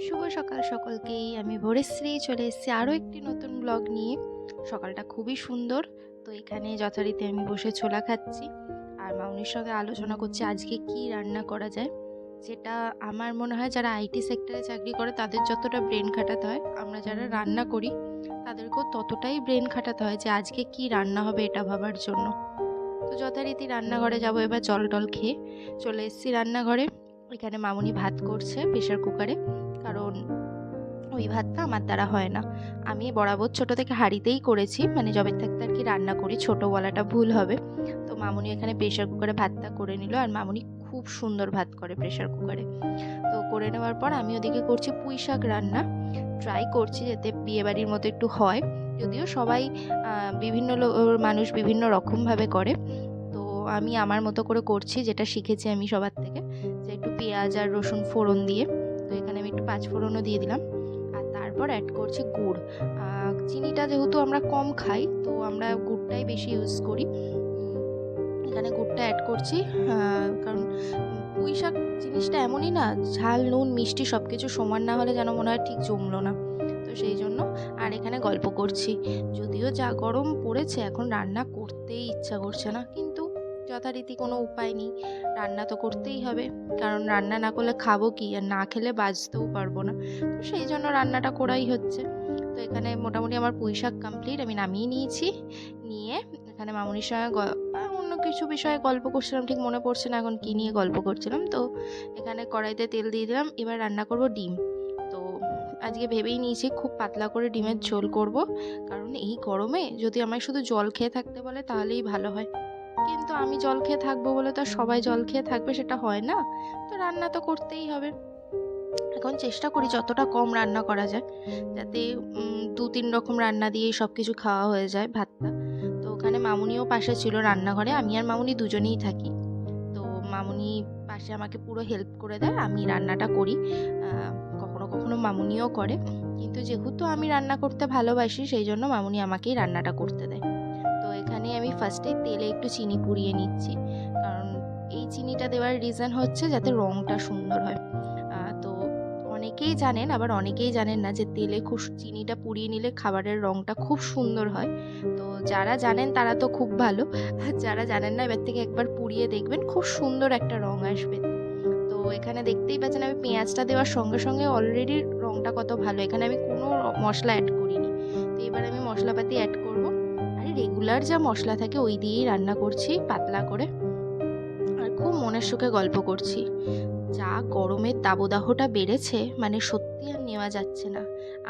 শুভ সকাল সকলকেই। আমি ভোরেশ্রী চলে এসেছি আরও একটি নতুন ব্লগ নিয়ে। সকালটা খুবই সুন্দর। তো এখানে যথারীতি আমি বসে ছোলা খাচ্ছি আর মামনির সঙ্গে আলোচনা করছি আজকে কি রান্না করা যায়। যেটা আমার মনে হয় যারা আইটি সেক্টরে চাকরি করে তাদের যতটা ব্রেন খাটাতে হয়, আমরা যারা রান্না করি তাদেরকেও ততটাই ব্রেন খাটাতে হয় যে আজকে কি রান্না হবে এটা ভাবার জন্য। তো যথারীতি রান্নাঘরে যাব, এবার জল টল খেয়ে চলে এসেছি রান্নাঘরে। এখানে মামুনি ভাত করছে প্রেশার কুকারে, কারণ ওই ভাতটা আমার দ্বারা হয় না। আমি বরাবর ছোট থেকে হাঁড়িতেই করেছি, মানে যবে থাকতে আর কি রান্না করি, ছোটো বলাটা ভুল হবে। তো মামুনি এখানে প্রেশার কুকারে ভাতটা করে নিল, আর মামুনি খুব সুন্দর ভাত করে প্রেশার কুকারে। তো করে নেওয়ার পর আমি ওদিকে করছি পুঁই শাক রান্না। ট্রাই করছি যাতে বিয়েবাড়ির মতো একটু হয়, যদিও সবাই বিভিন্ন মানুষ বিভিন্ন রকমভাবে করে। তো আমি আমার মতো করে করছি, যেটা শিখেছি আমি সবার থেকে, যে একটু পেঁয়াজ আর রসুন ফোড়ন দিয়ে। তো এখানে আমি একটু পাঁচ ফোড়নও দিয়ে দিলাম, আর তারপর অ্যাড করছি গুড়। চিনিটা যেহেতু আমরা কম খাই, তো আমরা গুড়টাই বেশি ইউজ করি। এখানে গুড়টা অ্যাড করছি, কারণ পুঁই শাক জিনিসটা এমনই না, ঝাল নুন মিষ্টি সব কিছু সমান না হলে যেন মনে হয় ঠিক জমলো না। তো সেই জন্য আর এখানে গল্প করছি। যদিও যা গরম পড়েছে এখন রান্না করতেই ইচ্ছা করছে না, কিন্তু যথারীতি কোনো উপায় নেই, রান্না তো করতেই হবে। কারণ রান্না না করলে খাবো কি, আর না খেলে বাঁচতেও পারবো না। তো সেই জন্য রান্নাটা করাই হচ্ছে। তো এখানে মোটামুটি আমার পুঁই শাক কমপ্লিট, আমি নামিয়ে নিয়েছি। নিয়ে এখানে মামুনির সঙ্গে অন্য কিছু বিষয়ে গল্প করছিলাম, ঠিক মনে পড়ছে না এখন কী নিয়ে গল্প করছিলাম। তো এখানে কড়াইতে তেল দিয়ে দিলাম, এবার রান্না করব ডিম। তো আজকে ভেবেই নিয়েছি খুব পাতলা করে ডিমের ঝোল করব, কারণ এই গরমে যদি আমায় শুধু জল খেয়ে থাকতে বলে তাহলেই ভালো হয়। কিন্তু আমি জল খেয়ে থাকবো বলে তো আর সবাই জল খেয়ে থাকবে সেটা হয় না। তো রান্না তো করতেই হবে। এখন চেষ্টা করি যতটা কম রান্না করা যায়, যাতে 2-3 রকম রান্না দিয়েই সব কিছু খাওয়া হয়ে যায় ভাতটা। তো ওখানে মামুনিও পাশে ছিল রান্নাঘরে, আমি আর মামুনি দুজনেই থাকি। তো মামুনি পাশে আমাকে পুরো হেল্প করে দেয়, আমি রান্নাটা করি। কখনো কখনো মামুনিও করে, কিন্তু যেহেতু আমি রান্না করতে ভালোবাসি সেই জন্য মামুনি আমাকেই রান্নাটা করতে দেয়। তো এখানে আমি ফার্স্টেই তেলে একটু চিনি পুড়িয়ে নিচ্ছি, কারণ এই চিনিটা দেওয়ার রিজন হচ্ছে যাতে রঙটা সুন্দর হয়। তো অনেকেই জানেন, আবার অনেকেই জানেন না যে তেলে খুব চিনিটা পুড়িয়ে নিলে খাবারের রঙটা খুব সুন্দর হয়। তো যারা জানেন তারা তো খুব ভালো, আর যারা জানেন না এবার থেকে একবার পুড়িয়ে দেখবেন, খুব সুন্দর একটা রঙ আসবে। তো এখানে দেখতেই পাচ্ছেন আমি পেঁয়াজটা দেওয়ার সঙ্গে সঙ্গে অলরেডি রঙটা কত ভালো। এখানে আমি কোনো মশলা অ্যাড করিনি। তো এবার আমি মশলাপাতি অ্যাড করব। আর রেগুলার যা মশলা থাকে ওই দিয়েই রান্না করছি পাতলা করে, আর খুব মনের সুখে গল্প করছি। যা গরমের দাবদাহটা বেড়েছে, মানে সত্যি আর নেওয়া যাচ্ছে না।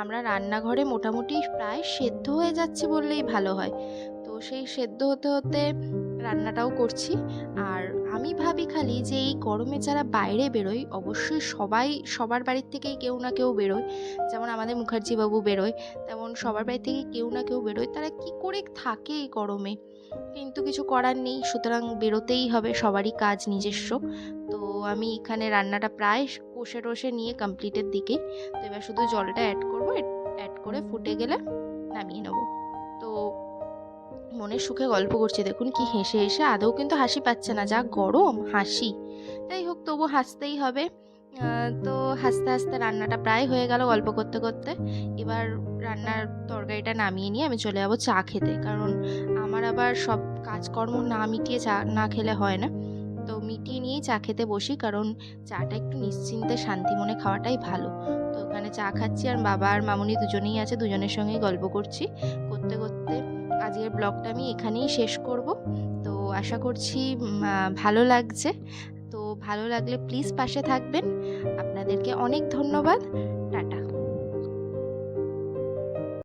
আমরা রান্নাঘরে মোটামুটি প্রায় সেদ্ধ হয়ে যাচ্ছে বললেই ভালো হয়। তো সেই সেদ্ধ হতে হতে রান্নাটাও করছি। আর আমি ভাবি খালি যে এই গরমে যারা বাইরে বেরোয়, অবশ্যই সবাই সবার বাড়ির থেকেই কেউ না কেউ বেরোয়, যেমন আমাদের মুখার্জি বাবু বেরোয়, তেমন সবার বাড়ি থেকে কেউ না কেউ বেরোয়। তারা কি করে থাকে এই গরমে, কিন্তু কিছু করার নেই, সুতরাং বেরোতেই হবে, সবারই কাজ নিজস্ব। তো আমি এখানে রান্নাটা প্রায় কষে টষে নিয়ে কমপ্লিটের দিকে। তো এবার শুধু জলটা অ্যাড করবো, অ্যাড করে ফুটে গেলে নামিয়ে নেবো। তো মনের সুখে গল্প করছি, দেখুন কি হেসে হেসে, আদৌ কিন্তু হাসি পাচ্ছে না, যা গরম হাসি। যাই হোক, তবু হাসতেই হবে। তো হাসতে হাসতে রান্নাটা প্রায় হয়ে গেল গল্প করতে করতে। এবার রান্নার তরকারিটা নামিয়ে নিয়ে আমি চলে যাবো চা খেতে, কারণ আমার আবার সব কাজকর্ম না মিটিয়ে চা না খেলে হয় না। তো মিটিয়ে নিয়েই চা খেতে বসি, কারণ চাটা একটু নিশ্চিন্তে শান্তি মনে খাওয়াটাই ভালো। তো ওখানে চা খাচ্ছি, আর বাবা আর মামুনি দুজনেই আছে, দুজনের সঙ্গেই গল্প করছি। করতে করতে আজকের ব্লগটা আমি এখানেই শেষ করব। তো আশা করছি ভালো লাগছে। তো ভালো লাগলে প্লিজ পাশে থাকবেন। আপনাদেরকে অনেক ধন্যবাদ। টাটা।